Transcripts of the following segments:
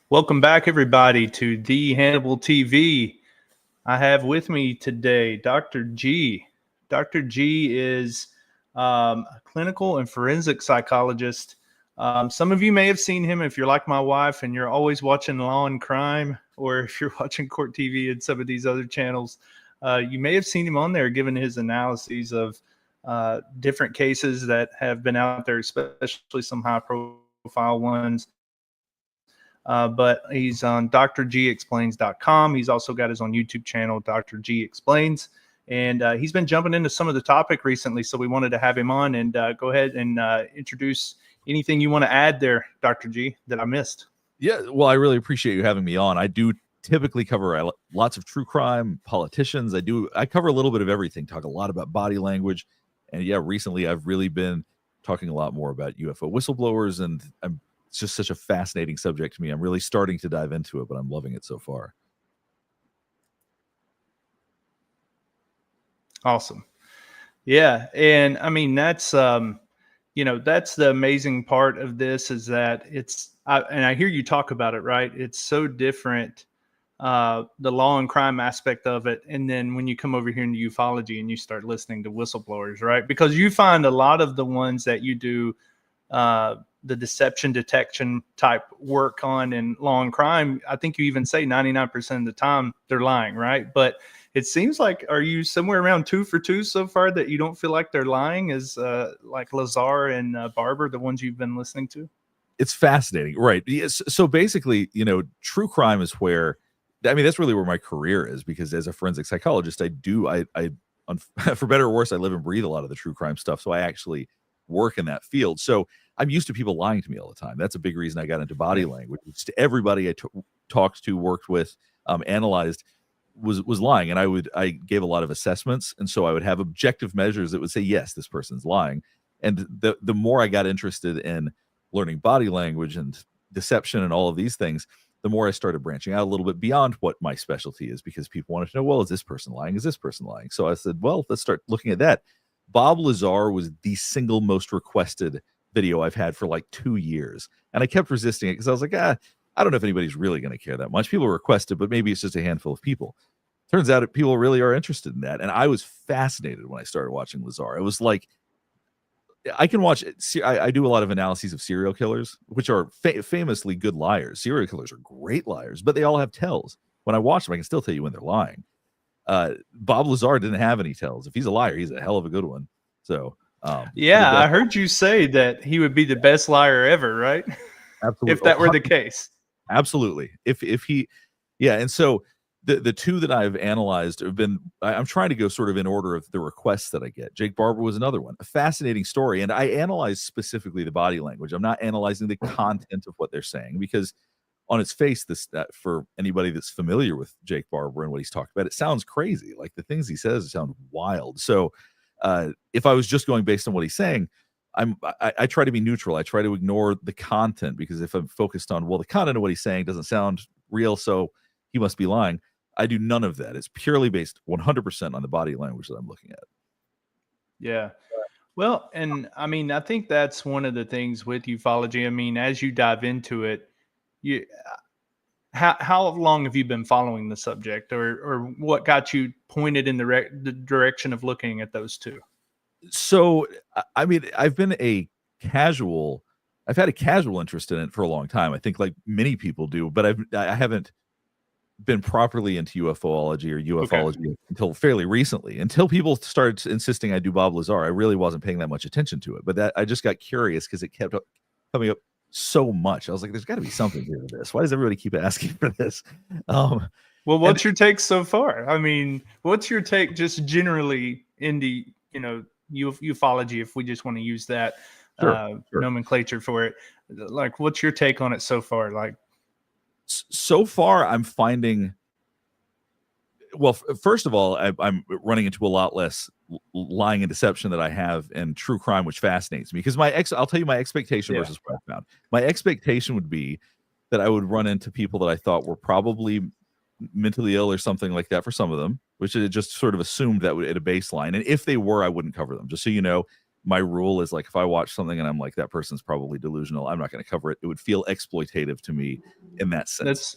Welcome back, everybody, to the Hannibal TV. I have with me today Dr. G. Dr. G is a clinical and forensic psychologist. Some of you may have seen him if you're like my wife and you're always watching Law and Crime, or if you're watching Court TV and some of these other channels. You may have seen him on there giving his analyses of different cases that have been out there, especially some high-profile ones. But he's on drgexplains.com. He's also got his own YouTube channel, Dr. G Explains. And he's been jumping into some of the topic recently, so we wanted to have him on and go ahead and introduce anything you want to add there, Dr. G, that I missed. Yeah, well, I really appreciate you having me on. I do typically cover lots of true crime, politicians. I cover a little bit of everything, talk a lot about body language. And yeah, recently I've really been talking a lot more about UFO whistleblowers, and it's just such a fascinating subject to me. I'm really starting to dive into it, but I'm loving it so far. Awesome. Yeah. And I mean, that's, that's the amazing part of this is that and I hear you talk about it, right? It's so different, the law and crime aspect of it. And then when you come over here into ufology and you start listening to whistleblowers, right? Because you find a lot of the ones that you do, the deception detection type work on in law and crime, I think you even say 99% of the time they're lying, right? But it seems like, are you somewhere around 2 for 2 so far that you don't feel like they're lying, as like Lazar and Barber, the ones you've been listening to? It's fascinating, right? Yes. So basically, true crime is where, I mean, that's really where my career is, because as a forensic psychologist, I for better or worse, I live and breathe a lot of the true crime stuff. So I actually work in that field. So I'm used to people lying to me all the time. That's a big reason I got into body language. It's everybody I talked to, worked with, analyzed was lying. And I gave a lot of assessments. And so I would have objective measures that would say, yes, this person's lying. And the more I got interested in learning body language and deception and all of these things, the more I started branching out a little bit beyond what my specialty is, because people wanted to know, well, is this person lying? Is this person lying? So I said, well, let's start looking at that. Bob Lazar was the single most requested video I've had for like 2 years. And I kept resisting it because I was like, I don't know if anybody's really going to care that much. People request it, but maybe it's just a handful of people. Turns out people really are interested in that. And I was fascinated when I started watching Lazar. It was like, I can watch, I do a lot of analyses of serial killers, which are famously good liars. Serial killers are great liars, but they all have tells. When I watch them, I can still tell you when they're lying. Bob Lazar didn't have any tells. If he's a liar, he's a hell of a good one. So, yeah, I heard you say that he would be the best liar ever, right? Absolutely. If that were the case. Absolutely. If he, yeah. And so the two that I've analyzed have been, I'm trying to go sort of in order of the requests that I get. Jake Barber was another one, a fascinating story. And I analyze specifically the body language. I'm not analyzing the content of what they're saying, because on its face, for anybody that's familiar with Jake Barber and what he's talked about, it sounds crazy. Like the things he says sound wild. So if I was just going based on what he's saying, I try to be neutral. I try to ignore the content, because if I'm focused on, well, the content of what he's saying doesn't sound real, so he must be lying, I do none of that. It's purely based 100% on the body language that I'm looking at. Yeah. Well, and I mean, I think that's one of the things with ufology. I mean, as you dive into it, how long have you been following the subject, or what got you pointed in the direction of looking at those two? So, I mean, I've had a casual interest in it for a long time. I think like many people do, but I haven't been properly into UFOlogy or ufology until fairly recently. Until people started insisting I do Bob Lazar, I really wasn't paying that much attention to it. But I just got curious because it kept coming up so much. I was like, there's got to be something here to this. Why does everybody keep asking for this? Well, what's your take so far? I mean, what's your take just generally in the, ufology, if we just want to use that nomenclature for it? Like, what's your take on it so far? Like, so far, I'm finding, well, first of all, I'm running into a lot less lying and deception that I have in true crime, which fascinates me, because I'll tell you my expectation versus what I found. My expectation would be that I would run into people that I thought were probably mentally ill or something like that for some of them, which it just sort of assumed that at a baseline. And if they were, I wouldn't cover them. Just so you know, my rule is like, if I watch something and I'm like, that person's probably delusional, I'm not going to cover it. It would feel exploitative to me in that sense.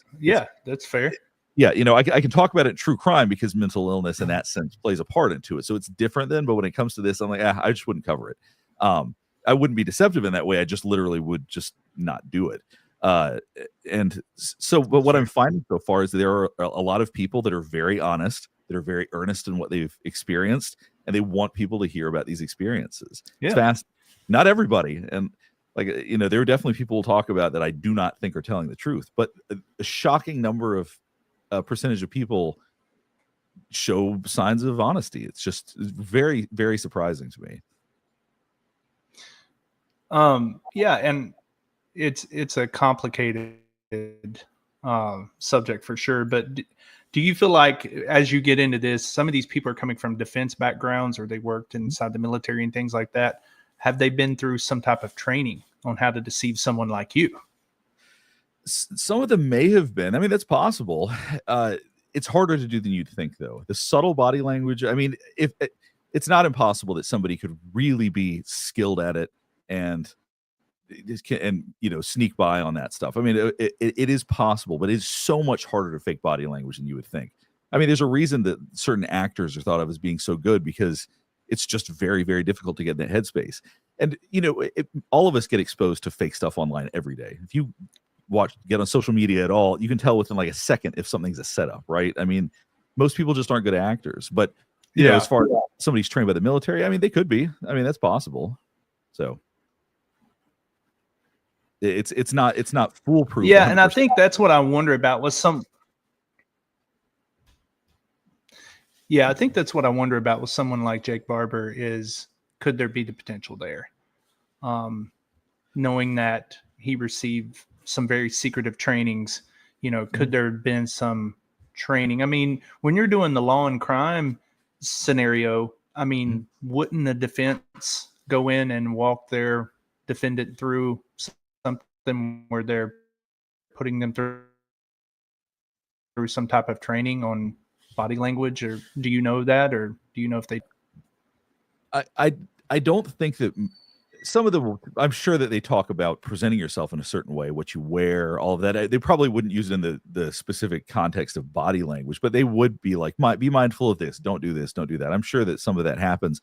That's fair. Yeah, I can talk about it in true crime because mental illness in that sense plays a part into it. So it's different then. But when it comes to this, I'm like, I just wouldn't cover it. I wouldn't be deceptive in that way. I just literally would just not do it. And so, but what I'm finding so far is that there are a lot of people that are very honest, that are very earnest in what they've experienced, and they want people to hear about these experiences. It's fast. Not everybody. And there are definitely people we'll talk about that I do not think are telling the truth, but a shocking number of percentage of people show signs of honesty. It's just very, very surprising to me. And it's a complicated subject for sure. But do you feel like as you get into this, some of these people are coming from defense backgrounds or they worked inside the military and things like that? Have they been through some type of training on how to deceive someone like you? Some of them may have been. I mean, that's possible. It's harder to do than you'd think, though. The subtle body language. I mean, if it's not impossible that somebody could really be skilled at it and sneak by on that stuff. I mean, it is possible, but it's so much harder to fake body language than you would think. I mean, there's a reason that certain actors are thought of as being so good because it's just very, very difficult to get in that headspace. And all of us get exposed to fake stuff online every day. If you get on social media at all, you can tell within like a second if something's a setup, right? I mean, most people just aren't good actors. But as far as somebody's trained by the military, I mean, they could be. I mean, that's possible. So it's not foolproof. Yeah, 100%. And I think that's what I wonder about with some. Yeah, I think that's what I wonder about with someone like Jake Barber is, could there be the potential there? Knowing that he received some very secretive trainings, could there have been some training? I mean, when you're doing the law and crime scenario, I mean, wouldn't the defense go in and walk their defendant through something where they're putting them through some type of training on body language? Or do you know that, or do you know if they? I don't think that some of them. I'm sure that they talk about presenting yourself in a certain way, what you wear, all of that. They probably wouldn't use it in the specific context of body language, but they would be like, be mindful of this, don't do this, don't do that. I'm sure that some of that happens,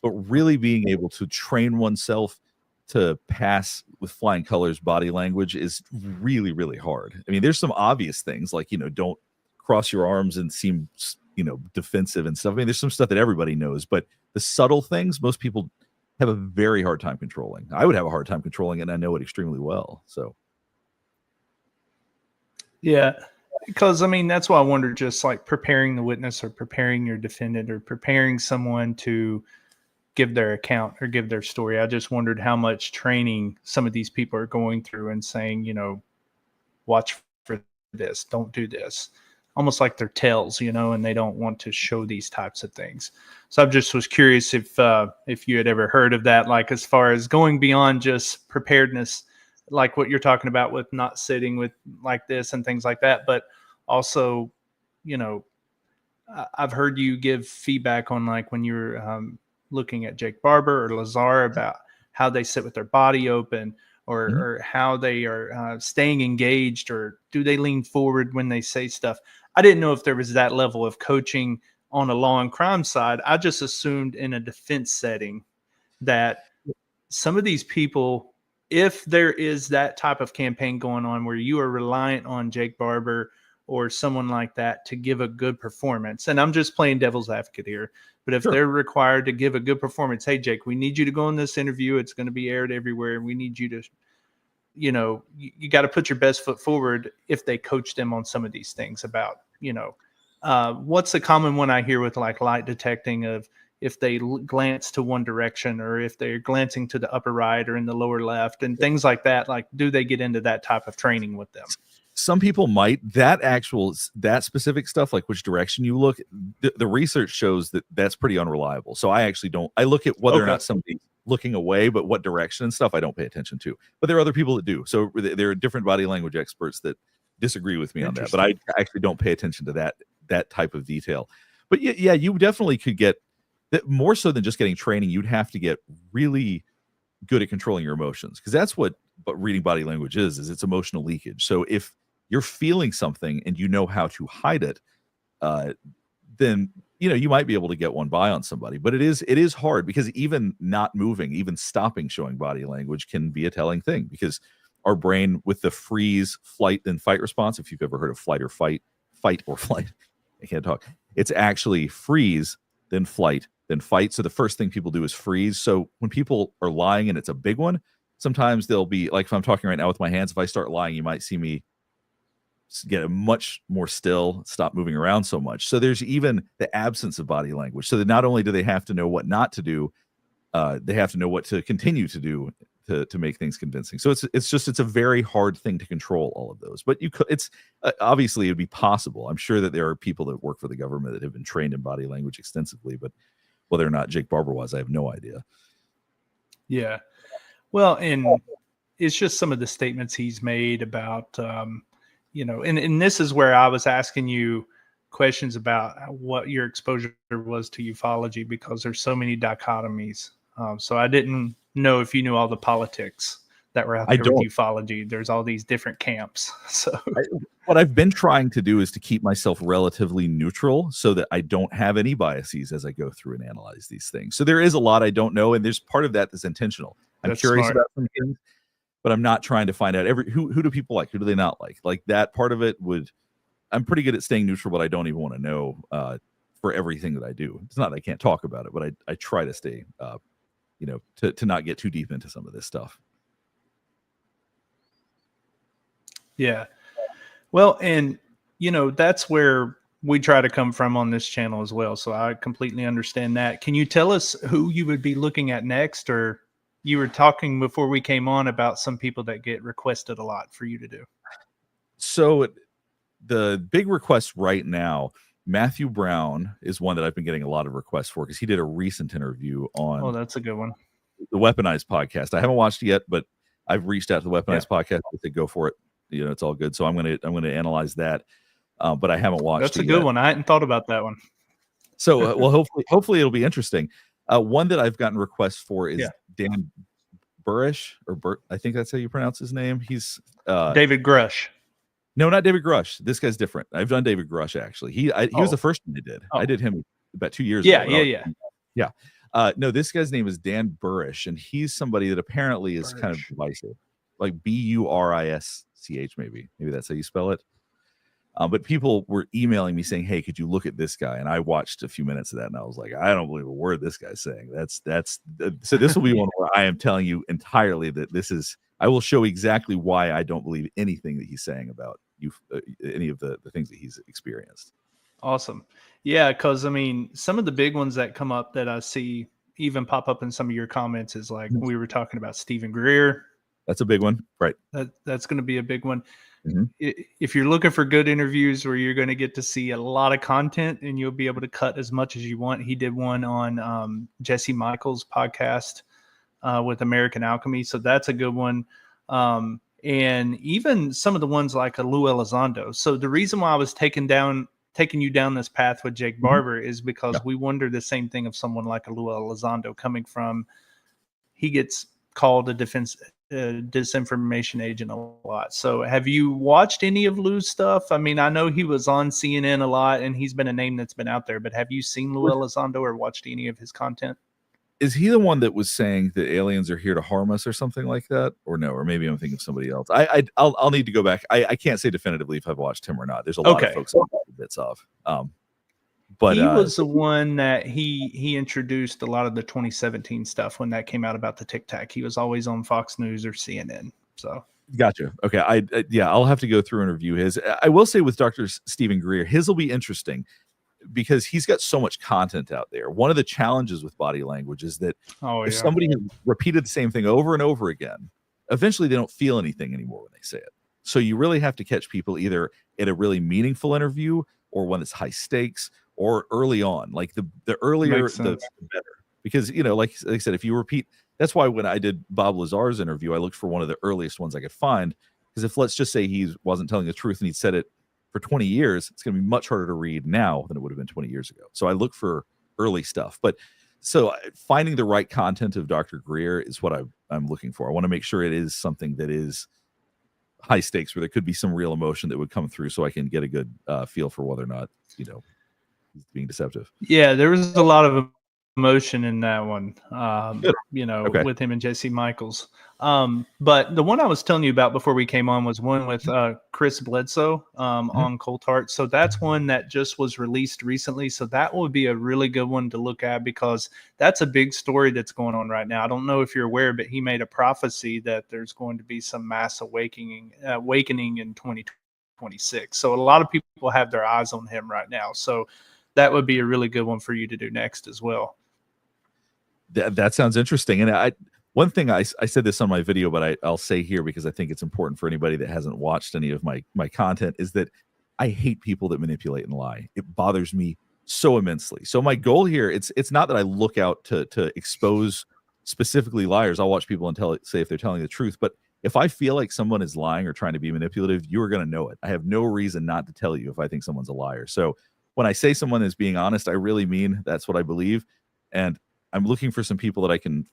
but really being able to train oneself to pass with flying colors body language is really, really hard. I mean, there's some obvious things like, don't cross your arms and seem, defensive and stuff. I mean, there's some stuff that everybody knows, but the subtle things, most people have a very hard time controlling. I would have a hard time controlling it, and I know it extremely well. So. Yeah, because I mean, that's why I wonder, just like preparing the witness or preparing your defendant or preparing someone to give their account or give their story. I just wondered how much training some of these people are going through and saying, watch for this, don't do this. Almost like they're tells, and they don't want to show these types of things. So I just was curious if you had ever heard of that, like as far as going beyond just preparedness, like what you're talking about with not sitting with like this and things like that, but also, I've heard you give feedback on like when you're looking at Jake Barber or Lazar about how they sit with their body open or how they are staying engaged, or do they lean forward when they say stuff? I didn't know if there was that level of coaching on a law and crime side. I just assumed in a defense setting that some of these people, if there is that type of campaign going on where you are reliant on Jake Barber or someone like that to give a good performance, and I'm just playing devil's advocate here, but if they're required to give a good performance, hey, Jake, we need you to go in this interview. It's going to be aired everywhere. We need you to, you got to put your best foot forward if they coach them on some of these things about, what's the common one I hear with like light detecting of if they glance to one direction or if they're glancing to the upper right or in the lower left and things like that. Like, do they get into that type of training with them? Some people might. That specific stuff, like which direction you look, the research shows that that's pretty unreliable. So I actually don't. I look at whether or not somebody's looking away, but what direction and stuff I don't pay attention to. But there are other people that do. So there are different body language experts that disagree with me on that. But I actually don't pay attention to that type of detail. But yeah, you definitely could get that more so than just getting training. You'd have to get really good at controlling your emotions, because that's what reading body language is it's emotional leakage. So if you're feeling something and you know how to hide it, then you might be able to get one by on somebody. But it is hard, because even not moving, even stopping showing body language can be a telling thing, because our brain, with the freeze, flight, and fight response, if you've ever heard of fight or flight, I can't talk. It's actually freeze, then flight, then fight. So the first thing people do is freeze. So when people are lying and it's a big one, sometimes they'll be like, if I'm talking right now with my hands, if I start lying, you might see me get much more still, stop moving around so much. So there's even the absence of body language. So that not only do they have to know what not to do, they have to know what to continue to do to make things convincing. So it's a very hard thing to control all of those. But it's obviously it'd be possible. I'm sure that there are people that work for the government that have been trained in body language extensively, but whether or not Jake Barber was, I have no idea. Yeah. Well, and it's just some of the statements he's made about, and this is where I was asking you questions about what your exposure was to ufology, because there's so many dichotomies. So I didn't know if you knew all the politics that were out there with ufology. There's all these different camps. So what I've been trying to do is to keep myself relatively neutral so that I don't have any biases as I go through and analyze these things. So there is a lot I don't know, and there's part of that that's intentional. I'm curious about some things, but I'm not trying to find out who do people like, who do they not like. Like that part of it I'm pretty good at staying neutral, but I don't even want to know for everything that I do. It's not that I can't talk about it, but I try to stay to not get too deep into some of this stuff. Yeah. Well, and that's where we try to come from on this channel as well. So I completely understand that. Can you tell us who you would be looking at next? Or you were talking before we came on about some people that get requested a lot for you to do. So the big request right now, Matthew Brown is one that I've been getting a lot of requests for, because he did a recent interview on Oh, that's a good one. The Weaponized podcast. I haven't watched it yet, but I've reached out to the Weaponized podcast to say go for it. It's all good. So I'm gonna analyze that. But I haven't watched. That's a good one. I hadn't thought about that one. So well, hopefully it'll be interesting. One that I've gotten requests for is Dan Burish, I think that's how you pronounce his name. He's David Grush. No, not David Grush. This guy's different. I've done David Grush actually. He was the first one I did. I did him about 2 years ago. Yeah. No, this guy's name is Dan Burish, and he's somebody that apparently is kind of divisive, like Burisch, maybe that's how you spell it. But people were emailing me saying, "Hey, could you look at this guy?" And I watched a few minutes of that, and I was like, "I don't believe a word this guy's saying." So this will be one where I am telling you entirely that this is. I will show exactly why I don't believe anything that he's saying about you, any of the things that he's experienced. Awesome. Yeah, because I mean, some of the big ones that come up that I see even pop up in some of your comments is like we were talking about Stephen Greer. That's a big one, right? That's going to be a big one. Mm-hmm. If you're looking for good interviews where you're going to get to see a lot of content and you'll be able to cut as much as you want, he did one on Jesse Michaels' podcast with American Alchemy, so that's a good one. And even some of the ones like Lou Elizondo. So the reason why I was taking you down this path with Jake Barber is because we wonder the same thing of someone like a Lou Elizondo coming from. He gets called a disinformation agent a lot. So have you watched any of Lou's stuff? I mean, I know he was on CNN a lot and he's been a name that's been out there, but have you seen Lou Elizondo or watched any of his content? Is he the one that was saying that aliens are here to harm us or something like that? Or no, or maybe I'm thinking of somebody else. I'll need to go back. I can't say definitively if I've watched him or not. There's a lot of folks that bits of. But he was the one that he introduced a lot of the 2017 stuff when that came out about the Tic Tac. He was always on Fox News or CNN. So gotcha. Okay. I'll have to go through and review his. I will say with Dr. Stephen Greer, his will be interesting because he's got so much content out there. One of the challenges with body language is that if somebody has repeated the same thing over and over again, eventually they don't feel anything anymore when they say it. So you really have to catch people either at a really meaningful interview or one that's high stakes or early on. Like the earlier, the better. Because, like I said, if you repeat, that's why when I did Bob Lazar's interview, I looked for one of the earliest ones I could find. Because if let's just say he wasn't telling the truth and he'd said it for 20 years, it's going to be much harder to read now than it would have been 20 years ago. So I look for early stuff. But so finding the right content of Dr. Greer is what I'm looking for. I want to make sure it is something that is high stakes where there could be some real emotion that would come through, so I can get a good feel for whether or not he's being deceptive. Yeah, there was a lot of emotion in that one. Good. Okay. With him and Jesse Michaels. But the one I was telling you about before we came on was one with Chris Bledsoe on Coulthard. So that's one that just was released recently. So that would be a really good one to look at, because that's a big story that's going on right now. I don't know if you're aware, but he made a prophecy that there's going to be some mass awakening in 2026. So a lot of people have their eyes on him right now. So that would be a really good one for you to do next as well. That sounds interesting. And one thing I said this on my video, but I'll say here because I think it's important for anybody that hasn't watched any of my content, is that I hate people that manipulate and lie. It bothers me so immensely. So my goal here, it's not that I look out to expose specifically liars. I'll watch people and say if they're telling the truth. But if I feel like someone is lying or trying to be manipulative, you are going to know it. I have no reason not to tell you if I think someone's a liar. So when I say someone is being honest, I really mean that's what I believe. And I'm looking for some people that I can,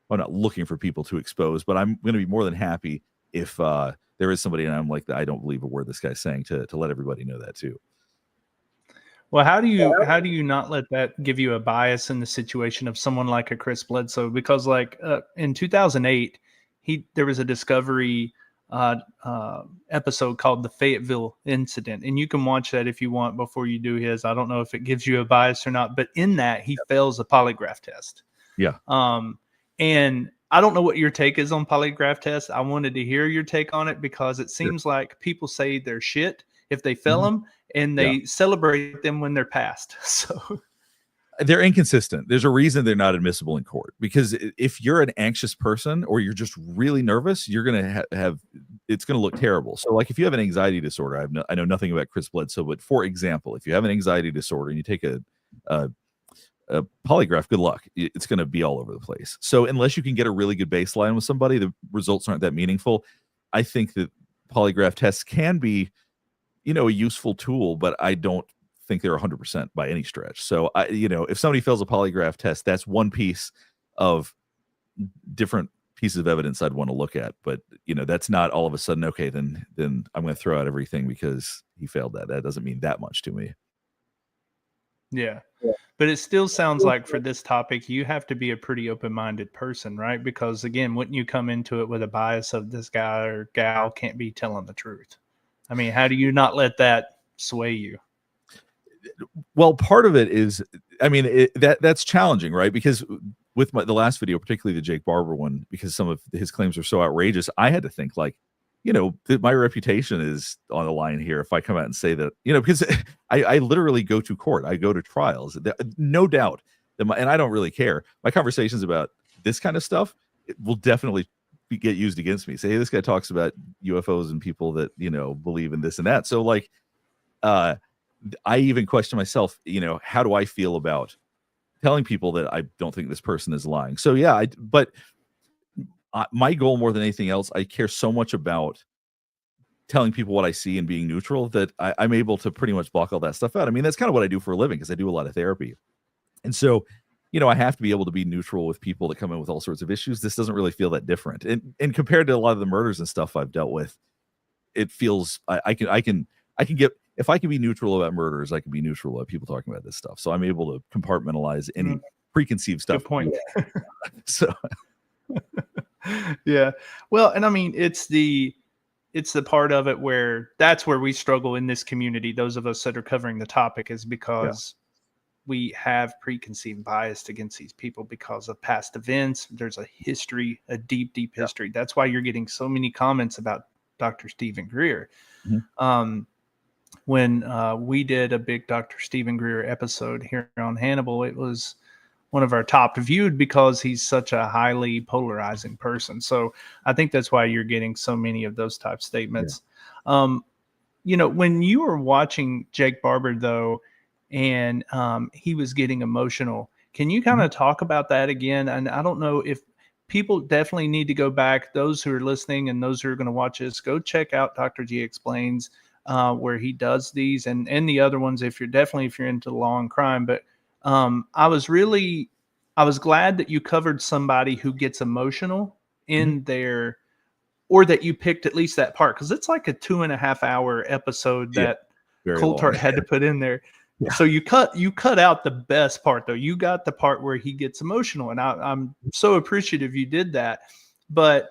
I'm not looking for people to expose, but I'm going to be more than happy if there is somebody and I'm like, I don't believe a word this guy's saying, to let everybody know that too. Well, how do you not let that give you a bias in the situation of someone like a Chris Bledsoe? Because like in 2008, there was a Discovery episode called the Fayetteville Incident, and you can watch that if you want before you do his. I don't know if it gives you a bias or not, but in that he fails a polygraph test. Yeah. And I don't know what your take is on polygraph tests. I wanted to hear your take on it, because it seems like people say they're shit if they fail them, and they celebrate them when they're passed. So they're inconsistent. There's a reason they're not admissible in court, because if you're an anxious person or you're just really nervous, you're going to have it's going to look terrible. So like if you have an anxiety disorder, I know nothing about Chris Bledsoe, but for example, if you have an anxiety disorder and you take a polygraph, good luck. It's going to be all over the place. So unless you can get a really good baseline with somebody, the results aren't that meaningful. I think that polygraph tests can be, a useful tool, but I don't think they're 100% by any stretch. So if somebody fails a polygraph test, that's one piece of different pieces of evidence I'd want to look at. But that's not all of a sudden, okay, then I'm going to throw out everything because he failed that. That doesn't mean that much to me. Yeah. But it still sounds like for this topic, you have to be a pretty open-minded person, right? Because again, wouldn't you come into it with a bias of this guy or gal can't be telling the truth? I mean, how do you not let that sway you? Well, part of it is, I mean, that's challenging, right? Because with the last video, particularly the Jake Barber one, because some of his claims are so outrageous, I had to think like, that my reputation is on the line here if I come out and say that, because I literally go to court. I go to trials. No doubt that and I don't really care. My conversations about this kind of stuff, it will definitely get used against me. Say, hey, this guy talks about UFOs and people that, believe in this and that. So like, I even question myself, how do I feel about telling people that I don't think this person is lying? So yeah, but my goal more than anything else, I care so much about telling people what I see and being neutral that I'm able to pretty much block all that stuff out. I mean, that's kind of what I do for a living because I do a lot of therapy. And so, I have to be able to be neutral with people that come in with all sorts of issues. This doesn't really feel that different. And compared to a lot of the murders and stuff I've dealt with, it feels I can get, if I can be neutral about murders, I can be neutral about people talking about this stuff. So I'm able to compartmentalize any preconceived stuff. Good point. So yeah. Well, and I mean, it's the part of it where that's where we struggle in this community. Those of us that are covering the topic is because we have preconceived bias against these people because of past events. There's a history, a deep, deep history. That's why you're getting so many comments about Dr. Stephen Greer. When we did a big Dr. Stephen Greer episode here on Hannibal, it was one of our top viewed because he's such a highly polarizing person. So I think that's why you're getting so many of those type statements. When you were watching Jake Barber though, and he was getting emotional, can you kind of talk about that again? And I don't know if people definitely need to go back. Those who are listening and those who are going to watch this, go check out Dr. G Explains, where he does these and the other ones if you're into law and crime. But I was glad that you covered somebody who gets emotional in their or that you picked at least that part, because it's like a 2.5 hour episode that Coulthard had to put in there. Yeah. So you cut out the best part, though. You got the part where he gets emotional, and I'm so appreciative you did that. But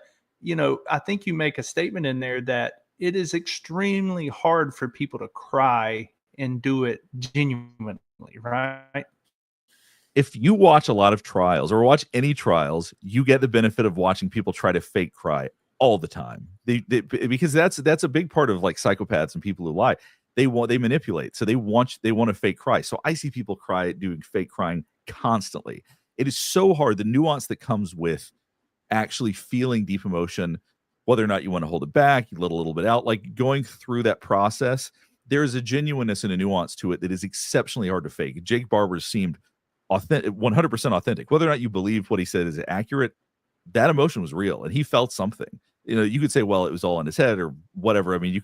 I think you make a statement in there that it is extremely hard for people to cry and do it genuinely, right? If you watch a lot of trials or watch any trials, you get the benefit of watching people try to fake cry all the time. Because that's a big part of like psychopaths and people who lie. They manipulate. So they want to fake cry. So I see people doing fake crying constantly. It is so hard. The nuance that comes with actually feeling deep emotion, whether or not you want to hold it back, you let a little bit out, like going through that process, there's a genuineness and a nuance to it that is exceptionally hard to fake. Jake Barber's seemed authentic, 100% authentic. Whether or not you believe what he said is accurate, that emotion was real and he felt something. You could say, well, it was all in his head or whatever. I mean,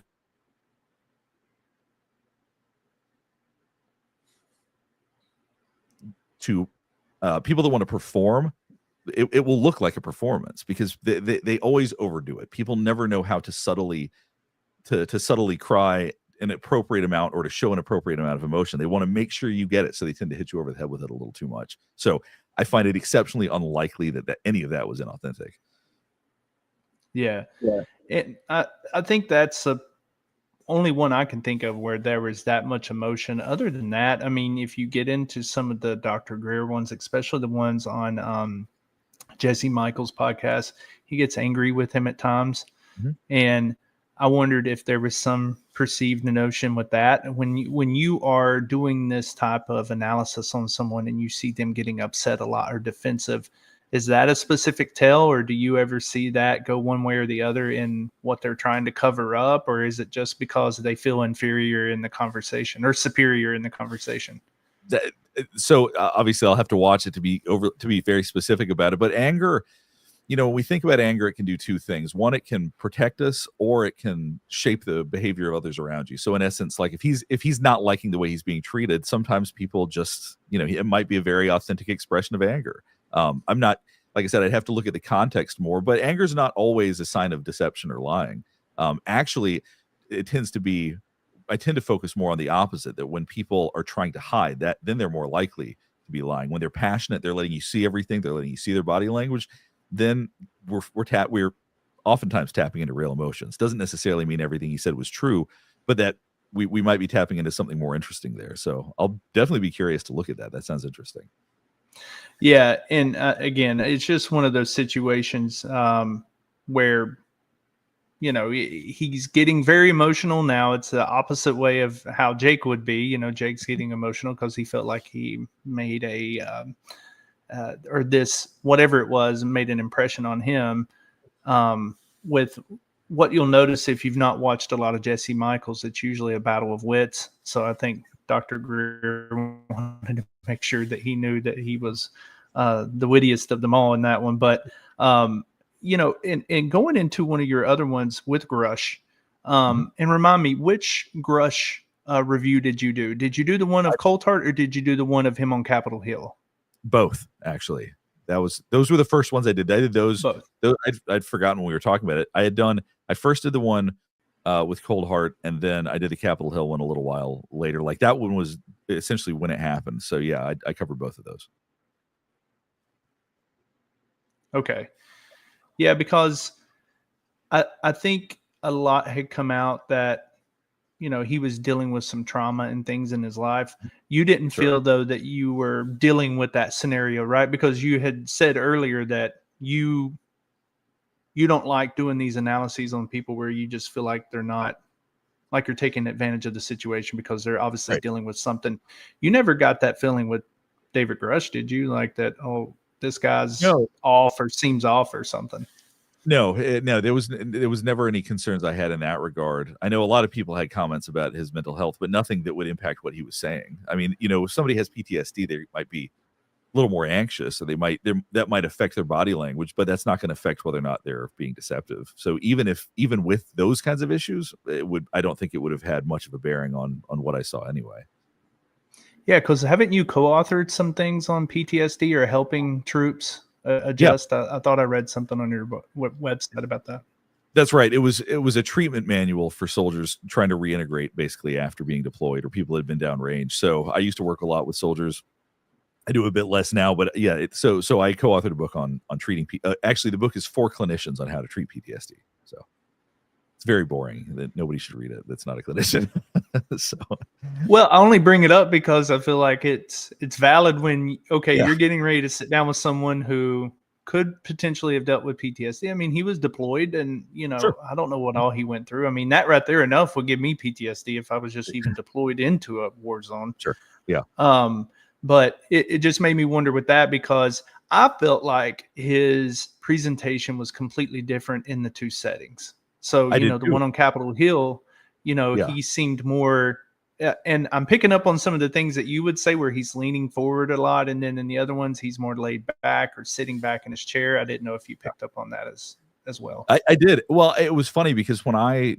to people that want to perform, it will look like a performance because they always overdo it. People never know how to subtly cry an appropriate amount or to show an appropriate amount of emotion. They want to make sure you get it, so they tend to hit you over the head with it a little too much. So I find it exceptionally unlikely that any of that was inauthentic. Yeah. And I think that's the only one I can think of where there was that much emotion. Other than that, I mean, if you get into some of the Dr. Greer ones, especially the ones on Jesse Michaels' podcast, he gets angry with him at times. Mm-hmm. And I wondered if there was some perceived notion with that. When you are doing this type of analysis on someone and you see them getting upset a lot or defensive, is that a specific tell, or do you ever see that go one way or the other in what they're trying to cover up, or is it just because they feel inferior in the conversation or superior in the conversation? So obviously I'll have to watch it to be very specific about it. But anger, when we think about anger, it can do two things. One, it can protect us, or it can shape the behavior of others around you. So in essence, like if he's not liking the way he's being treated, sometimes people just, it might be a very authentic expression of anger. I'm not, like I said, I'd have to look at the context more, but anger is not always a sign of deception or lying. Actually, I tend to focus more on the opposite, that when people are trying to hide that, then they're more likely to be lying. When they're passionate, they're letting you see everything. They're letting you see their body language. Then we're oftentimes tapping into real emotions. Doesn't necessarily mean everything he said was true, but that we might be tapping into something more interesting there. So I'll definitely be curious to look at that. That sounds interesting. Yeah. And again, it's just one of those situations where, he's getting very emotional now. It's the opposite way of how Jake would be. Jake's getting emotional because he felt like he made or this, whatever it was, made an impression on him. With what you'll notice if you've not watched a lot of Jesse Michaels, it's usually a battle of wits. So I think Dr. Greer wanted to make sure that he knew that he was the wittiest of them all in that one. But, and going into one of your other ones with Grush, and remind me, which Grush review did you do? Did you do the one of Coulthard, or did you do the one of him on Capitol Hill? Both, actually. Those were the first ones I did. I did those. Both. I'd forgotten when we were talking about it. I first did the one with Cold Heart, and then I did the Capitol Hill one a little while later. Like that one was essentially when it happened. So yeah, I covered both of those. Okay. Yeah, because I think a lot had come out that, he was dealing with some trauma and things in his life. You didn't feel, though, that you were dealing with that scenario, right? Because you had said earlier that you don't like doing these analyses on people where you just feel like they're not, like you're taking advantage of the situation because they're obviously dealing with something. You never got that feeling with David Grush, did you? Like that, oh, this guy's off or seems off or something. No, there was never any concerns I had in that regard. I know a lot of people had comments about his mental health, but nothing that would impact what he was saying. I mean, if somebody has PTSD, they might be a little more anxious, so that might affect their body language, but that's not going to affect whether or not they're being deceptive. So even with those kinds of issues, I don't think it would have had much of a bearing on what I saw anyway. Yeah, because haven't you co-authored some things on PTSD or helping troops adjust? Yeah. I thought I read something on your website about that. That's right. It was a treatment manual for soldiers trying to reintegrate basically after being deployed, or people that had been downrange. So I used to work a lot with soldiers. I do a bit less now, but yeah. So I co-authored a book on treating. Actually, the book is for clinicians on how to treat PTSD. So it's very boring. That nobody should read it. That's not a clinician. So Well, I only bring it up because I feel like it's valid when you're getting ready to sit down with someone who could potentially have dealt with PTSD. I mean, he was deployed, and Sure. I don't know what all he went through. I mean, that right there enough would give me PTSD if I was just even deployed into a war zone. Sure. Yeah. But it just made me wonder with that, because I felt like his presentation was completely different in the two settings. So, the one on Capitol Hill, he seemed more, and I'm picking up on some of the things that you would say where he's leaning forward a lot. And then in the other ones, he's more laid back or sitting back in his chair. I didn't know if you picked up on that as well. I did. Well, it was funny because when I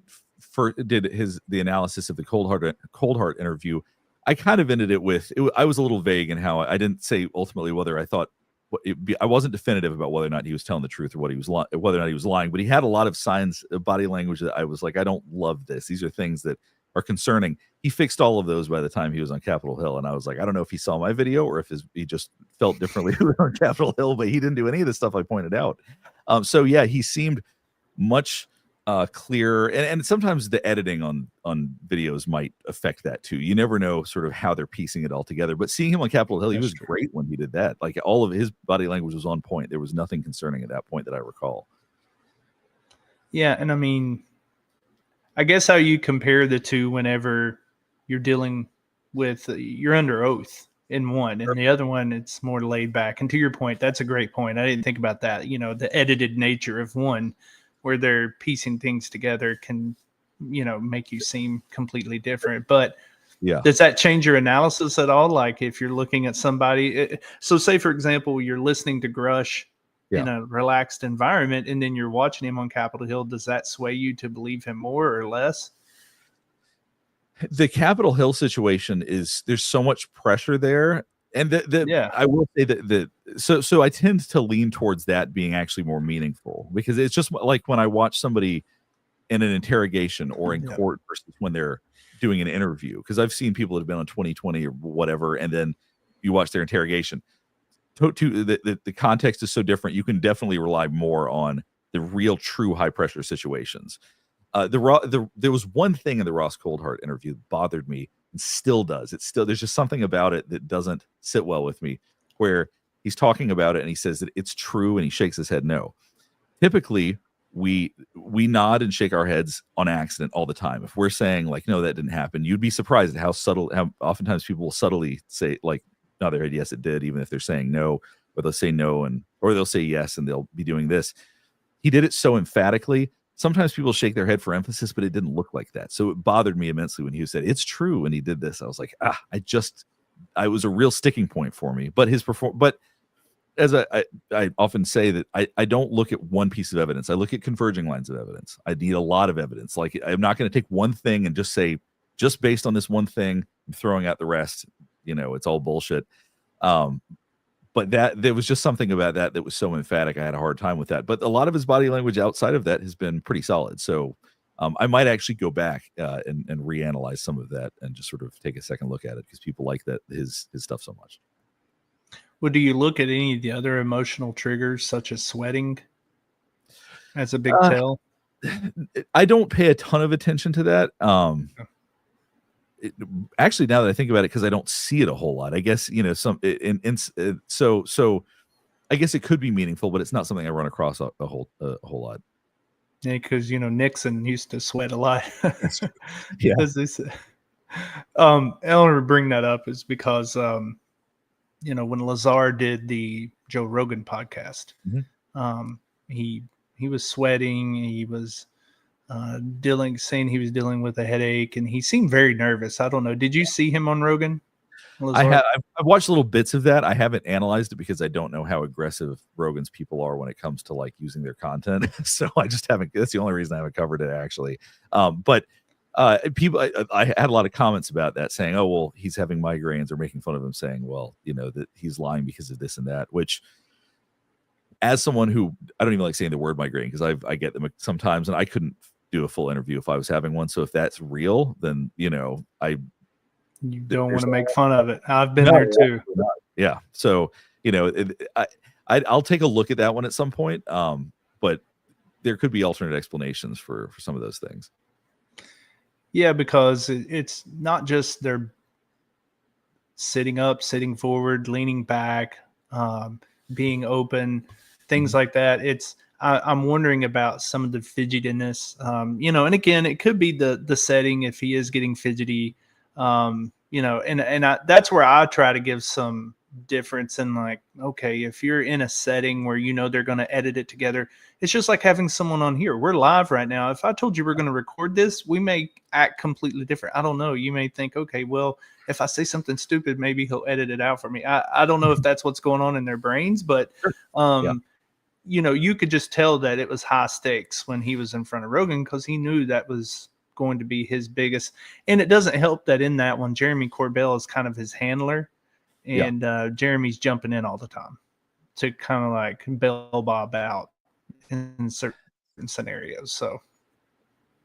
did the analysis of the Cold Heart interview, I kind of ended it with, I was a little vague in how I didn't say ultimately whether I thought I wasn't definitive about whether or not he was telling the truth or whether or not he was lying, but he had a lot of signs of body language that I was like, I don't love this. These are things that are concerning. He fixed all of those by the time he was on Capitol Hill. And I was like, I don't know if he saw my video or if he just felt differently on Capitol Hill, but he didn't do any of the stuff I pointed out. So yeah, he seemed much clearer, and sometimes the editing on videos might affect that too. You never know sort of how they're piecing it all together, but seeing him on Capitol Hill, he was great when he did that. Like, all of his body language was on point. There was nothing concerning at that point that I recall. Yeah. And I mean, I guess how you compare the two whenever you're dealing with, you're under oath in one, and the other one, it's more laid back. And to your point, that's a great point. I didn't think about that. The edited nature of one, where they're piecing things together, can, make you seem completely different. But does that change your analysis at all? Like, if you're looking at somebody, so say, for example, you're listening to Grush in a relaxed environment, and then you're watching him on Capitol Hill, does that sway you to believe him more or less? The Capitol Hill situation there's so much pressure there. And I will say that so I tend to lean towards that being actually more meaningful, because it's just like when I watch somebody in an interrogation or in court versus when they're doing an interview, because I've seen people that have been on 2020 or whatever, and then you watch their interrogation. The context is so different. You can definitely rely more on the real, true high pressure situations. There was one thing in the Ross Coldheart interview that bothered me, and still does. There's just something about it that doesn't sit well with me, where he's talking about it and he says that it's true and he shakes his head no. Typically, we nod and shake our heads on accident all the time. If we're saying like, no, that didn't happen, you'd be surprised at how oftentimes people will subtly say like, no, their head, yes, it did, even if they're saying no, or they'll say no, or they'll say yes, and they'll be doing this. He did it so emphatically. Sometimes people shake their head for emphasis, but it didn't look like that. So it bothered me immensely when he said it's true and he did this. I was like, I was a real sticking point for me. But but as I often say that I don't look at one piece of evidence. I look at converging lines of evidence. I need a lot of evidence. Like, I'm not going to take one thing and just say, just based on this one thing, I'm throwing out the rest. It's all bullshit. But there was just something about that was so emphatic. I had a hard time with that. But a lot of his body language outside of that has been pretty solid. So I might actually go back and reanalyze some of that and just sort of take a second look at it, because people like his stuff so much. Well, do you look at any of the other emotional triggers, such as sweating, as a big tell? I don't pay a ton of attention to that. Actually, now that I think about it, because I don't see it a whole lot, I guess, so I guess it could be meaningful, but it's not something I run across a whole lot. Yeah, because Nixon used to sweat a lot. Yeah. I wanted to bring that up is because when Lazar did the Joe Rogan podcast, he was sweating. He was saying he was dealing with a headache, and he seemed very nervous. I don't know. Did you see him on Rogan? I've watched little bits of that. I haven't analyzed it because I don't know how aggressive Rogan's people are when it comes to like using their content. So I just haven't. That's the only reason I haven't covered it, actually. But people, I had a lot of comments about that, saying, "Oh, well, he's having migraines," or making fun of him, saying, "Well, that he's lying because of this and that," which as someone who, I don't even like saying the word migraine because I get them sometimes, and I couldn't do a full interview if I was having one. So if that's real, then you don't want to make fun of it. I've been no, there too. yeah. So I'll take a look at that one at some point. But there could be alternate explanations for some of those things. Yeah, because it's not just they're sitting up, sitting forward, leaning back, being open, things like that. I'm wondering about some of the fidgetiness, and again, it could be the setting if he is getting fidgety, that's where I try to give some difference in, like, okay, if you're in a setting where they're going to edit it together, it's just like having someone on here. We're live right now. If I told you we're going to record this, we may act completely different. I don't know. You may think, okay, well, if I say something stupid, maybe he'll edit it out for me. I don't know if that's what's going on in their brains, but you could just tell that it was high stakes when he was in front of Rogan, because he knew that was going to be his biggest. And it doesn't help that in that one, Jeremy Corbell is kind of his handler, and Jeremy's jumping in all the time to kind of like bail Bob out in certain scenarios. So,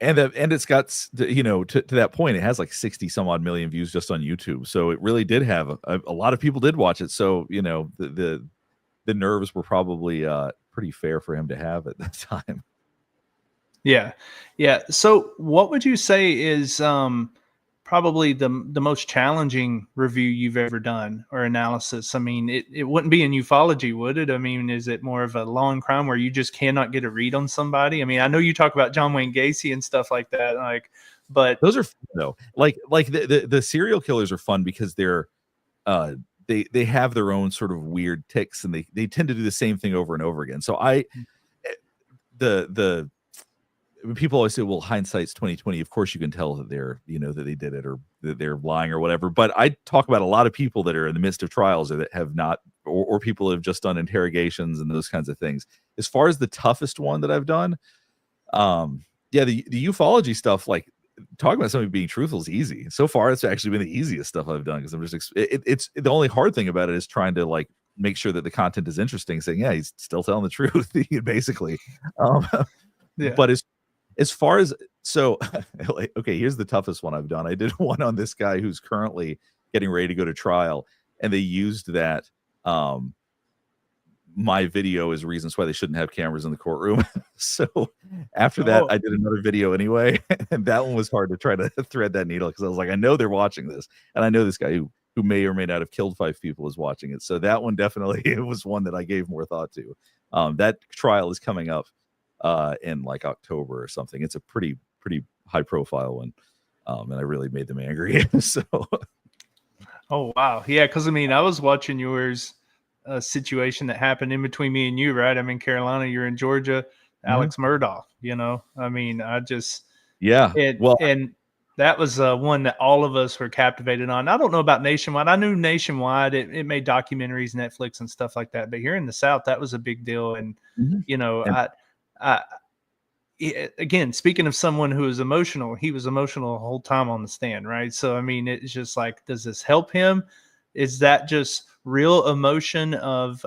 and it's got, to that point, it has like 60 some odd million views just on YouTube. So it really did have a lot of people did watch it. So, the nerves were probably pretty fair for him to have at that time. Yeah. So what would you say is probably the most challenging review you've ever done, or analysis? I mean, it wouldn't be in ufology, would it? I mean, is it more of a law and crime where you just cannot get a read on somebody? I mean, I know you talk about John Wayne Gacy and stuff like that, but those are fun, though. Like the serial killers are fun because they're they have their own sort of weird tics, and they tend to do the same thing over and over again. So people always say, well, hindsight's 2020. Of course you can tell that they're, that they did it, or that they're lying or whatever. But I talk about a lot of people that are in the midst of trials, or that have not, or people who have just done interrogations and those kinds of things. As far as the toughest one that I've done, the ufology stuff, like talking about somebody being truthful is easy. So far, it's actually been the easiest stuff I've done, because I'm just, it's the only hard thing about it is trying to like make sure that the content is interesting, saying, yeah, he's still telling the truth, basically. But as far as, so, okay, here's the toughest one I've done. I did one on this guy who's currently getting ready to go to trial, and they used that my video as reasons why they shouldn't have cameras in the courtroom. So after that, I did another video anyway, and that one was hard to try to thread that needle, because I was like, I know they're watching this, and I know this guy who may or may not have killed 5 people is watching it. So that one definitely, it was one that I gave more thought to. That trial is coming up in like October or something. It's a pretty high profile one, and I really made them angry. So oh wow, yeah, because I mean, I was watching yours, a situation that happened in between me and you, right? I'm in Carolina, you're in Georgia. Alex Murdaugh, I mean, and that was one that all of us were captivated on. I don't know about Nationwide. I knew Nationwide, it made documentaries, Netflix and stuff like that, but here in the South, that was a big deal. And again, speaking of someone who is emotional, he was emotional the whole time on the stand, right? So I mean, it's just like, does this help him? Is that just real emotion of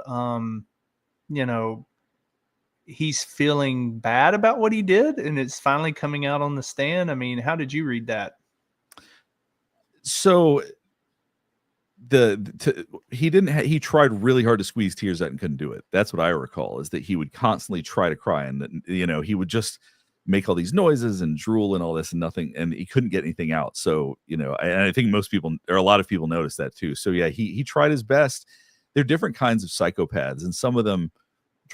he's feeling bad about what he did, and it's finally coming out on the stand? I mean, how did you read that? So he tried really hard to squeeze tears out and couldn't do it. That's what I recall, is that he would constantly try to cry, and he would just make all these noises and drool and all this and nothing, and he couldn't get anything out. So and I think most people, or a lot of people, noticed that too. So yeah, he tried his best. There are different kinds of psychopaths, and some of them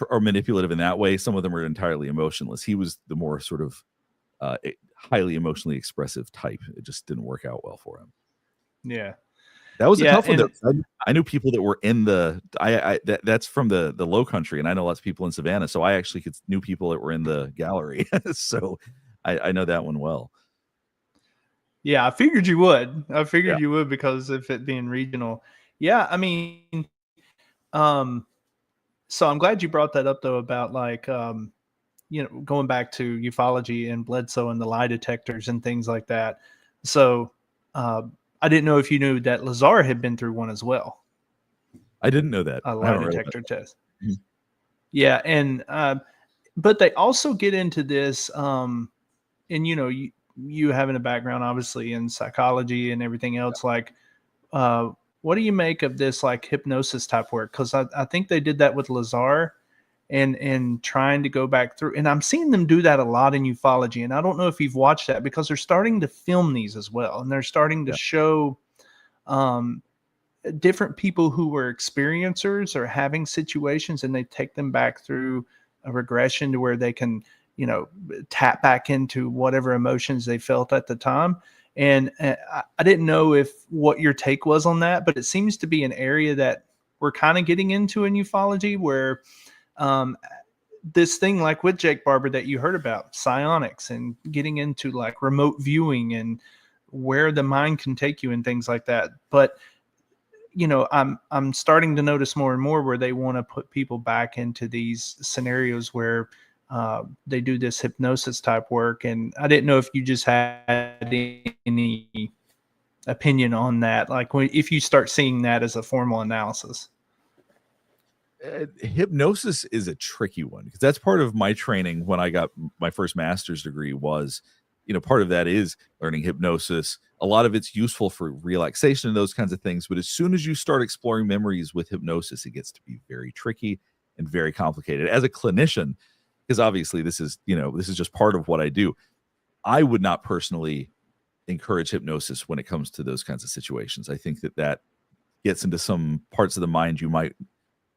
are manipulative in that way. Some of them are entirely emotionless. He was the more sort of highly emotionally expressive type. It just didn't work out well for him. Yeah. That was a tough one. I knew people that were in the that's from the low country, and I know lots of people in Savannah, so I actually knew people that were in the gallery. So I know that one well. Yeah, I figured you would. You would, because of it being regional. Yeah, I mean, so I'm glad you brought that up, though, about like going back to ufology and Bledsoe and the lie detectors and things like that. So I didn't know if you knew that Lazar had been through one as well. I didn't know that. A lie detector test. Mm-hmm. Yeah, and but they also get into this, and you having a background obviously in psychology and everything else, like uh, what do you make of this like hypnosis type work? Because I think they did that with Lazar and trying to go back through, and I'm seeing them do that a lot in ufology. And I don't know if you've watched that, because they're starting to film these as well, and they're starting to Yeah. show um, different people who were experiencers or having situations, and they take them back through a regression to where they can, tap back into whatever emotions they felt at the time. And I didn't know if what your take was on that, but it seems to be an area that we're kind of getting into in ufology, where um, this thing like with Jake Barber that you heard about, psionics, and getting into like remote viewing and where the mind can take you and things like that. But I'm starting to notice more and more where they want to put people back into these scenarios where they do this hypnosis type work. And I didn't know if you just had any opinion on that, like if you start seeing that as a formal analysis. Hypnosis is a tricky one, because that's part of my training when I got my first master's degree. Was, part of that is learning hypnosis. A lot of it's useful for relaxation and those kinds of things, but as soon as you start exploring memories with hypnosis, it gets to be very tricky and very complicated. As a clinician, because obviously this is just part of what I do, I would not personally encourage hypnosis when it comes to those kinds of situations. I think that gets into some parts of the mind you might,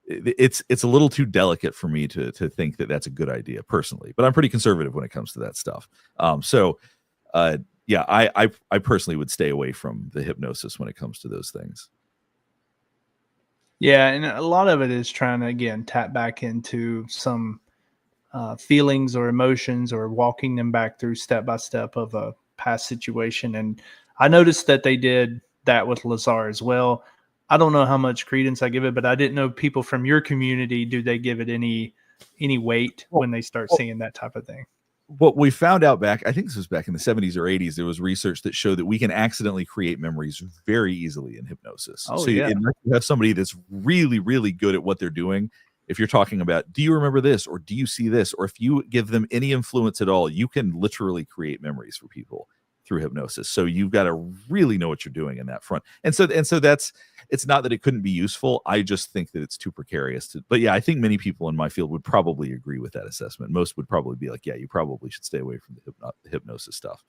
it's a little too delicate for me to think that that's a good idea personally, but I'm pretty conservative when it comes to that stuff. Yeah, I personally would stay away from the hypnosis when it comes to those things. Yeah, and a lot of it is trying to, again, tap back into some feelings or emotions, or walking them back through step by step of a past situation. And I noticed that they did that with Lazar as well. I don't know how much credence I give it, but I didn't know, people from your community, do they give it any weight when they start seeing that type of thing? What we found out back, I think this was back in the 70s or 80s, there was research that showed that we can accidentally create memories very easily in hypnosis. Oh, so yeah. unless you have somebody that's really, really good at what they're doing, if you're talking about, do you remember this, or do you see this, or if you give them any influence at all, you can literally create memories for people through hypnosis. So you've got to really know what you're doing in that front. And so that's, it's not that it couldn't be useful. I just think that it's too precarious but yeah, I think many people in my field would probably agree with that assessment. Most would probably be like, yeah, you probably should stay away from the hypnosis stuff.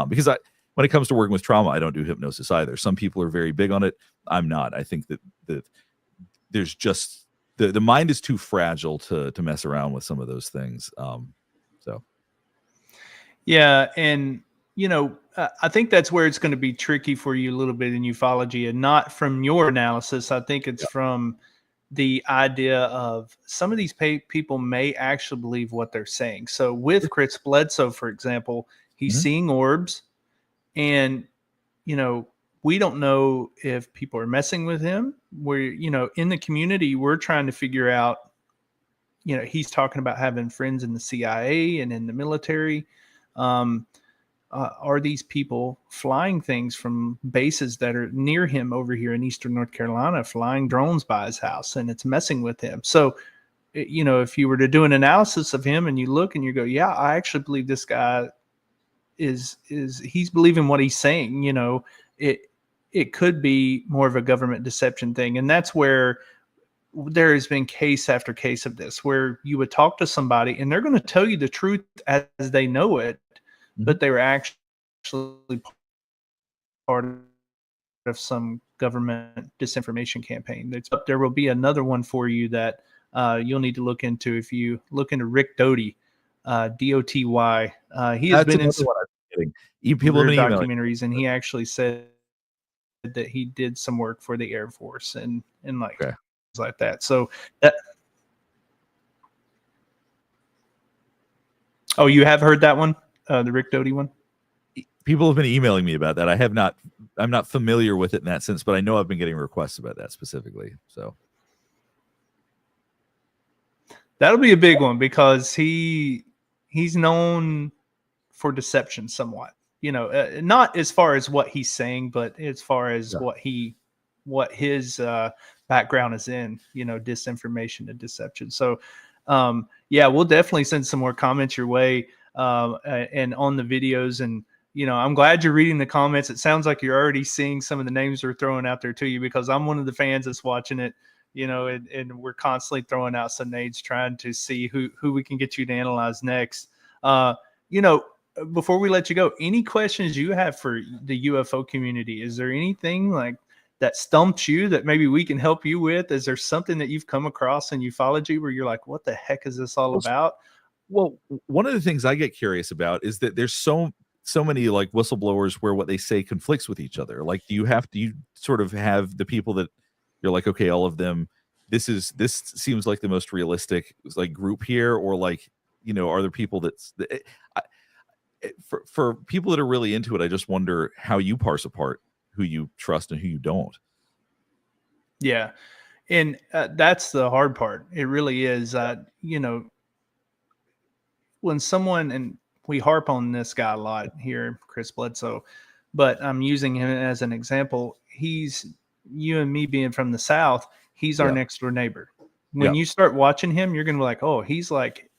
Because when it comes to working with trauma, I don't do hypnosis either. Some people are very big on it. I'm not. I think that there's just, the mind is too fragile to mess around with some of those things. Yeah, and I think that's where it's going to be tricky for you a little bit in ufology, and not from your analysis. I think it's from the idea of some of these people may actually believe what they're saying. So with Chris Bledsoe, for example, he's seeing orbs, and we don't know if people are messing with him. We're in the community, we're trying to figure out. He's talking about having friends in the CIA and in the military. Are these people flying things from bases that are near him over here in Eastern North Carolina, flying drones by his house, and it's messing with him? So, if you were to do an analysis of him and you look and you go, yeah, I actually believe this guy he's believing what he's saying. It could be more of a government deception thing. And that's where there has been case after case of this, where you would talk to somebody and they're going to tell you the truth as they know it, but they were actually part of some government disinformation campaign. There will be another one for you that you'll need to look into. If you look into Rick Doty, Doty, he has been in some people have been documentaries, and he actually said that he did some work for the Air Force and like things like that. So that. Oh, you have heard that one, the Rick Doty one? People have been emailing me about that. I'm not familiar with it in that sense, but I know I've been getting requests about that specifically. So that'll be a big one, because he's known for deception somewhat. Not as far as what he's saying, but as far as what his background is in, disinformation and deception. So Yeah, we'll definitely send some more comments your way, and on the videos. And I'm glad you're reading the comments. It sounds like you're already seeing some of the names we're throwing out there to you, because I'm one of the fans that's watching it. And we're constantly throwing out some names, trying to see who we can get you to analyze next. You know, before we let you go, any questions you have for the UFO community? Is there anything like that stumps you that maybe we can help you with? Is there something that you've come across in ufology where you're like, what the heck is this all about? Well, one of the things I get curious about is that there's so many like whistleblowers where what they say conflicts with each other. Like, do you sort of have the people that you're like, okay, all of them, this seems like the most realistic like group here, or like, are there people for people that are really into it, I just wonder how you parse apart who you trust and who you don't. Yeah. And that's the hard part. It really is. When someone, and we harp on this guy a lot here, Chris Bledsoe, but I'm using him as an example. He's, you and me being from the South, he's our next door neighbor. When you start watching him, you're going to be like, oh, he's like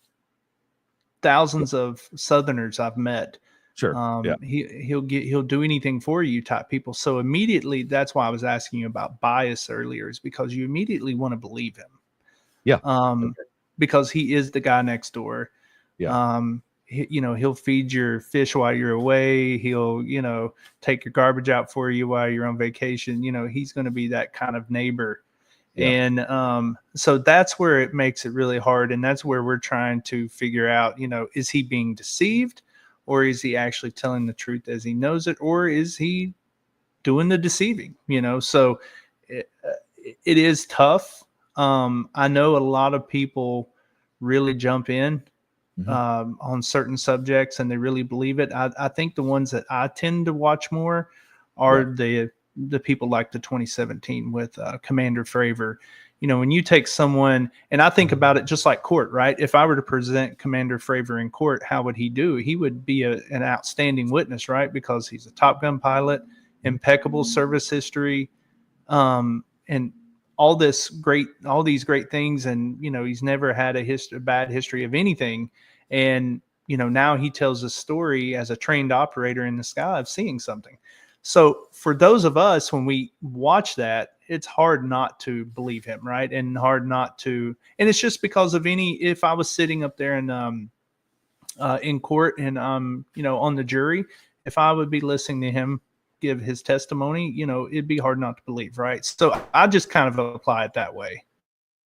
thousands of Southerners I've met. Sure. He'll do anything for you type people. So immediately, that's why I was asking you about bias earlier, is because you immediately want to believe him. Yeah. Because he is the guy next door. Yeah. He'll feed your fish while you're away. He'll, take your garbage out for you while you're on vacation. He's going to be that kind of neighbor. Yeah. And so that's where it makes it really hard. And that's where we're trying to figure out, is he being deceived, or is he actually telling the truth as he knows it, or is he doing the deceiving? So it is tough. I know a lot of people really jump in on certain subjects and they really believe it. I think the ones that I tend to watch more are the people like the 2017 with Commander Fravor. When you take someone, and I think about it just like court, right? If I were to present Commander Fravor in court, how would he do? He would be an outstanding witness, right? Because he's a Top Gun pilot, impeccable service history, and all these great things. And, he's never had a bad history of anything. And, now he tells a story as a trained operator in the sky of seeing something. So for those of us, when we watch that, it's hard not to believe him, right? And hard not to, and it's just because of if I was sitting up there in court and, on the jury, if I would be listening to him give his testimony, it'd be hard not to believe, right? So I just kind of apply it that way.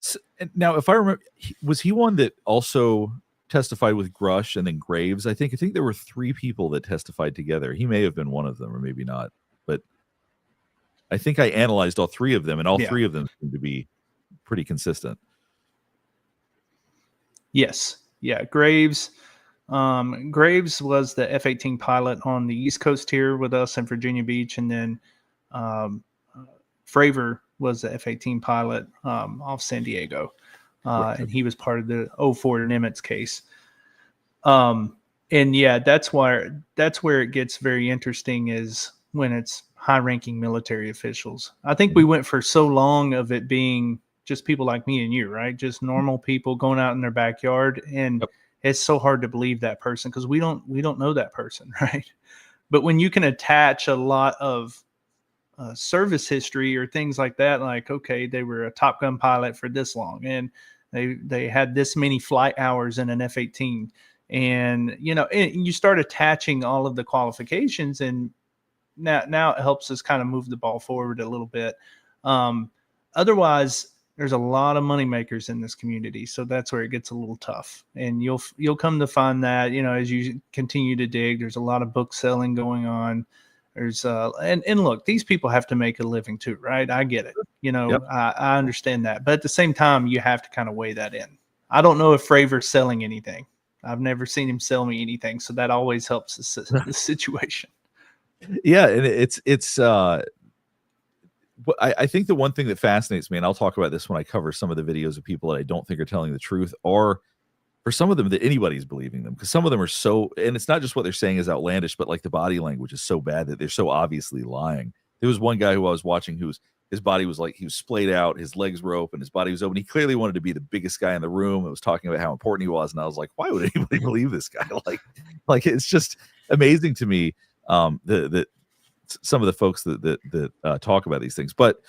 So, now, if I remember, was he one that also testified with Grush and then Graves? I think there were 3 people that testified together. He may have been one of them, or maybe not, but I think I analyzed all 3 of them, and all 3 of them seem to be pretty consistent. Yes. Yeah. Graves was the F-18 pilot on the East Coast here with us in Virginia Beach. And then Fravor was the F-18 pilot off San Diego. And he was part of the 04 Nimitz case. And yeah, that's where it gets very interesting, is when it's high-ranking military officials. I think we went for so long of it being just people like me and you, right? Just normal people going out in their backyard, and it's so hard to believe that person because we don't know that person, right? But when you can attach a lot of service history or things like that, like, okay, they were a Top Gun pilot for this long, and they had this many flight hours in an F-18, and and you start attaching all of the qualifications, and now it helps us kind of move the ball forward a little bit. Otherwise, there's a lot of money makers in this community, so that's where it gets a little tough. And you'll come to find that, as you continue to dig, there's a lot of book selling going on. There's and look, these people have to make a living too, right? I get it. I understand that, but at the same time, you have to kind of weigh that in. I don't know if Fravor's selling anything. I've never seen him sell me anything, so that always helps the situation. Yeah, and it's I think the one thing that fascinates me, and I'll talk about this when I cover some of the videos of people that I don't think are telling the truth, are for some of them that anybody's believing them, because some of them are so, and it's not just what they're saying is outlandish, but like the body language is so bad that they're so obviously lying. There was one guy who I was watching who was his body was like he was splayed out, his legs were open, his body was open. He clearly wanted to be the biggest guy in the room. It was talking about how important he was, and I was like, why would anybody believe this guy? Like it's just amazing to me that some of the folks that talk about these things. But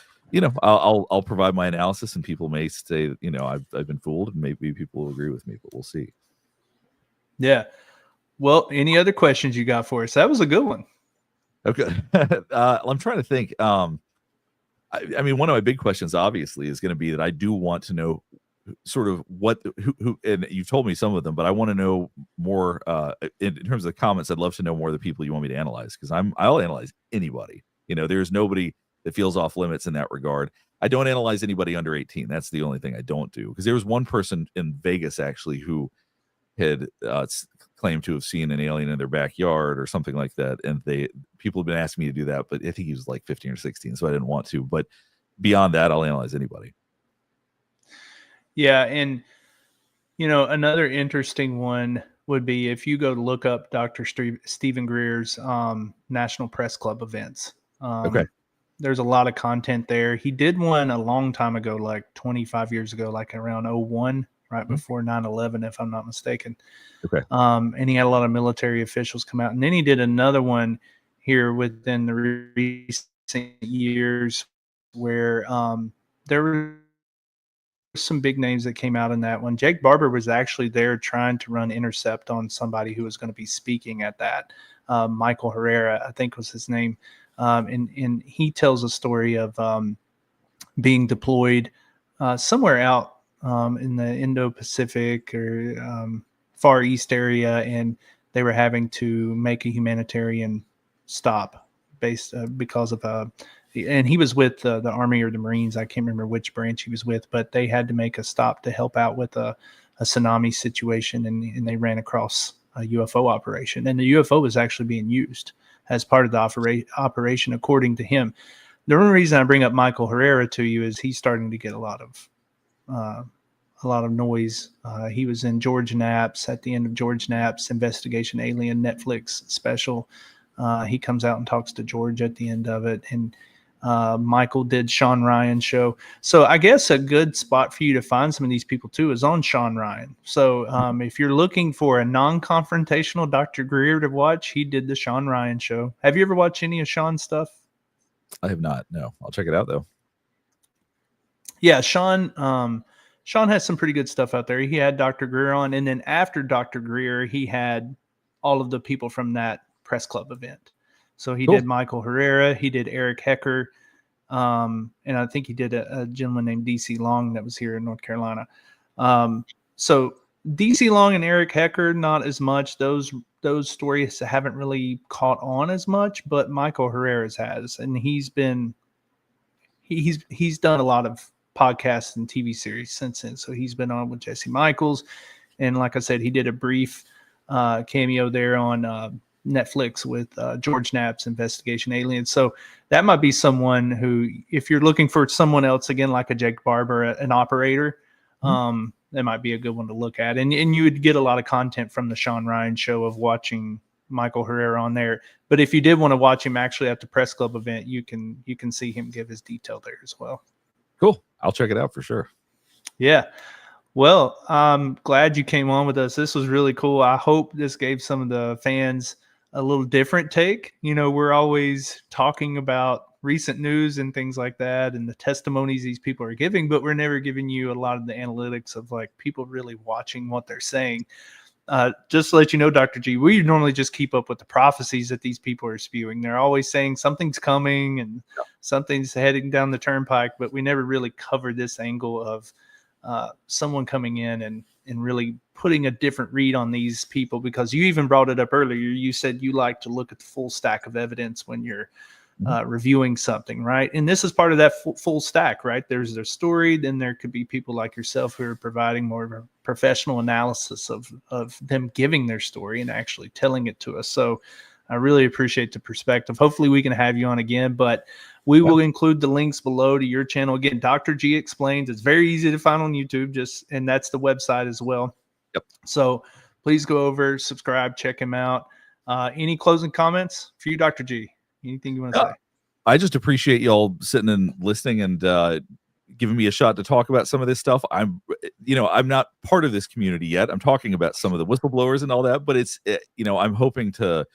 I'll provide my analysis, and people may say I've been fooled, and maybe people will agree with me, but we'll see. Yeah. Well, any other questions you got for us? That was a good one. Okay. I'm trying to think. I mean, one of my big questions obviously is going to be that I do want to know sort of who, and you've told me some of them, but I want to know more in terms of the comments. I'd love to know more of the people you want me to analyze, because I'll analyze anybody. There's nobody that feels off limits in that regard. I don't analyze anybody under 18. That's the only thing I don't do, because there was one person in Vegas actually who had claimed to have seen an alien in their backyard or something like that, and people have been asking me to do that, but I think he was like 15 or 16, so I didn't want to. But beyond that, I'll analyze anybody. Yeah, and another interesting one would be if you go to look up Dr. Stephen Greer's National Press Club events. Okay. There's a lot of content there. He did one a long time ago, like 25 years ago, like around 01, right before 9/11, if I'm not mistaken. Okay. And he had a lot of military officials come out. And then he did another one here within the recent years where there were some big names that came out in that one. Jake Barber was actually there trying to run intercept on somebody who was going to be speaking at that. Michael Herrera, I think was his name. And he tells a story of being deployed somewhere out in the Indo-Pacific or Far East area, and they were having to make a humanitarian stop because of and he was with the Army or the Marines. I can't remember which branch he was with, but they had to make a stop to help out with a tsunami situation, and they ran across a UFO operation, and the UFO was actually being used as part of the operation, according to him. The only reason I bring up Michael Herrera to you is he's starting to get a lot of noise. He was in George Knapp's, at the end of George Knapp's Investigation Alien Netflix special. He comes out and talks to George at the end of it. And Michael did Sean Ryan's show. So I guess a good spot for you to find some of these people too is on Sean Ryan. So if you're looking for a non-confrontational Dr. Greer to watch, he did the Sean Ryan show. Have you ever watched any of Sean's stuff? I have not. No, I'll check it out though. Yeah, Sean has some pretty good stuff out there. He had Dr. Greer on, and then after Dr. Greer, he had all of the people from that press club event. So he did Michael Herrera, he did Eric Hecker, and I think he did a gentleman named DC Long that was here in North Carolina. So DC Long and Eric Hecker, not as much. Those stories haven't really caught on as much, but Michael Herrera's has, and he's done a lot of podcasts and TV series since then. So he's been on with Jesse Michaels, and like I said, he did a brief cameo there on Netflix with George Knapp's Investigation Aliens. So that might be someone who, if you're looking for someone else, again, like a Jake Barber, an operator, that might be a good one to look at. And you would get a lot of content from the Sean Ryan show of watching Michael Herrera on there. But if you did want to watch him actually at the press club event, you can see him give his detail there as well. Cool. I'll check it out for sure. Yeah. Well, I'm glad you came on with us. This was really cool. I hope this gave some of the fans a little different take. We're always talking about recent news and things like that and the testimonies these people are giving, but we're never giving you a lot of the analytics of like people really watching what they're saying. Just to let you know, Dr. G, we normally just keep up with the prophecies that these people are spewing. They're always saying something's coming and something's heading down the turnpike, but we never really cover this angle of someone coming in and really putting a different read on these people, because you even brought it up earlier. You said you like to look at the full stack of evidence when you're reviewing something, right? And this is part of that full stack, right? There's their story, then there could be people like yourself who are providing more of a professional analysis of them giving their story and actually telling it to us. So I really appreciate the perspective. Hopefully we can have you on again, but we will include the links below to your channel. Again, Dr. G Explains. It's very easy to find on YouTube, and that's the website as well. Yep. So please go over, subscribe, check him out. Any closing comments for you, Dr. G? Anything you want to say? I just appreciate y'all sitting and listening and giving me a shot to talk about some of this stuff. I'm not part of this community yet. I'm talking about some of the whistleblowers and all that, but it's, I'm hoping to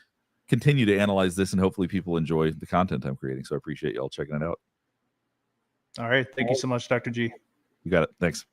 continue to analyze this and hopefully people enjoy the content I'm creating. So I appreciate y'all checking it out. All right. Thank you so much, Dr. G. You got it. Thanks.